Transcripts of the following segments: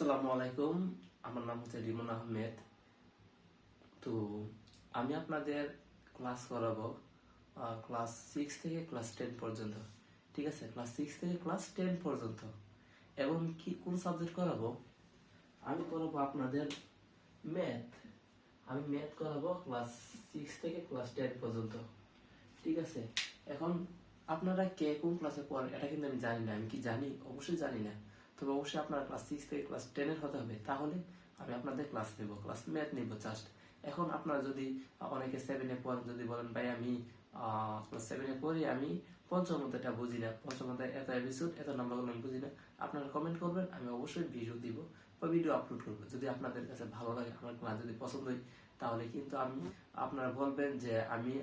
আসসালামু আলাইকুম। আমার নাম হচ্ছে রিমন আহমেদ। তো আমি আপনাদের ক্লাস করাবো ক্লাস 6 থেকে ক্লাস 10 পর্যন্ত। ঠিক আছে, ক্লাস 6 থেকে ক্লাস 10 পর্যন্ত। এবং কি কোন সাবজেক্ট করাবো? আমি করাবো আপনাদের ম্যাথ। আমি ম্যাথ করাবো ক্লাস 6 থেকে ক্লাস 10 পর্যন্ত। ঠিক আছে, এখন আপনারা কে কোন ক্লাসে পড়েন এটা কিন্তু আমি জানি না। আমি কি জানি? অবশ্যই জানি না। তবে অবশ্যই আপনারা ক্লাস 6 থেকে ক্লাস 10 এর হতে হবে, তাহলে আমি আপনাদের ক্লাস নেব, ক্লাস ম্যাথ নেব জাস্ট। এখন আপনারা যদি অনেকে 7 এ পড়েন, যদি বলেন ভাই আমি ক্লাস 7 এ পড়ি, আমি পঞ্চম অধ্যায়টা বুঝি না, পঞ্চম অধ্যায় এত এপিসোড এত নাম্বারগুলো আমি বুঝি না, আপনারা কমেন্ট করবেন, আমি অবশ্যই ভিডিও দিব বা ভিডিও আপলোড করবো। যদি আপনাদের কাছে ভালো লাগে, আমার ক্লাস যদি পছন্দ হয়, তাহলে কিন্তু আমি আপনারা বলবেন যে আমি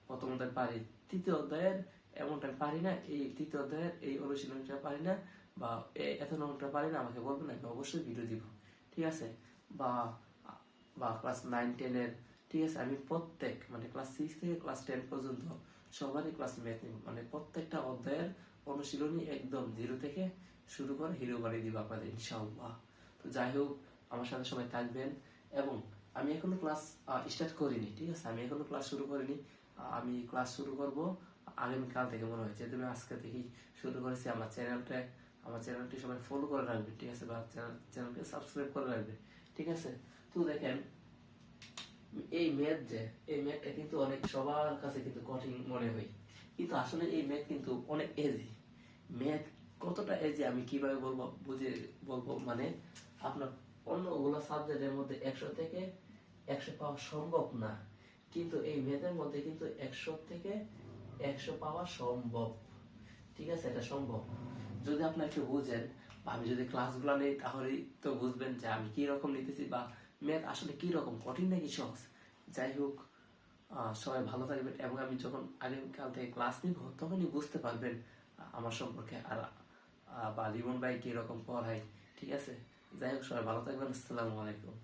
প্রথম অধ্যায় পারি, তৃতীয় অধ্যায়ের এমনটা পারি না, এই তৃতীয় অধ্যায়ের এই অনুশীলনটা পারি না, বা এত নম্বরটা পারি না, আমাকে বলবেন, আমি অবশ্যই ভিডিও দিব। ঠিক আছে, বা বা ক্লাস 9-10 এর। ঠিক আছে, আমি প্রত্যেক মানে ক্লাস 6 থেকে ক্লাস 10 পর্যন্ত সবারই ক্লাস ম্যাথ নিব, মানে প্রত্যেকটা অধ্যায়ের অনুশীলনী একদম জিরো থেকে শুরু করে হিরো বানিয়ে দিব আপনাদের ইনশাআল্লাহ। তো যাই হোক, আমার সাথে সবাই থাকবেন। এবং আমি এখনো ক্লাস স্টার্ট করিনি। ঠিক আছে, আমি এখনো ক্লাস শুরু করিনি। আমি ক্লাস শুরু করব আগামীকাল থেকে মনে হয়েছে। তুমি আজকে থেকেই শুরু করেছি। আমার চ্যানেলটি সবাই ফলো করে রাখবে। ঠিক আছে, বা চ্যানেলকে সাবস্ক্রাইব করে রাখবে। ঠিক আছে, তো দেখেন, এই ম্যাথ যে এই ম্যাথটা কিন্তু অনেক সবার কাছে কিন্তু কঠিন মনে হয়, কিন্তু আসলে এই ম্যাথ কিন্তু অনেক ইজি। ম্যাথ কতটা ইজি আমি কিভাবে বলবো, বুঝে বলবো, মানে আপনার অন্যগুলো সাবজেক্টের মধ্যে 100 থেকে 100 পাওয়া সম্ভব না, কিন্তু এই ম্যাথের মধ্যে কিন্তু 100 থেকে 100 পাওয়া সম্ভব। ঠিক আছে, এটা সম্ভব যদি আপনি একটু বুঝেন, বা আমি যদি ক্লাসগুলো নেই, তাহলেই তো বুঝবেন যে আমি কি রকম নিতেছি, বা ম্যাথ আসলে কি রকম, কঠিন নাকি সহজ। যাই হোক, সবাই ভালো থাকবেন। এবং আমি যখন আগামীকাল থেকে ক্লাস নিব, তখনই বুঝতে পারবেন আমার সম্পর্কে, আর বা রিমন ভাই কি রকম পড়ায়। ঠিক আছে, যাই হোক, সবাই ভালো থাকবেন। আসসালামু আলাইকুম।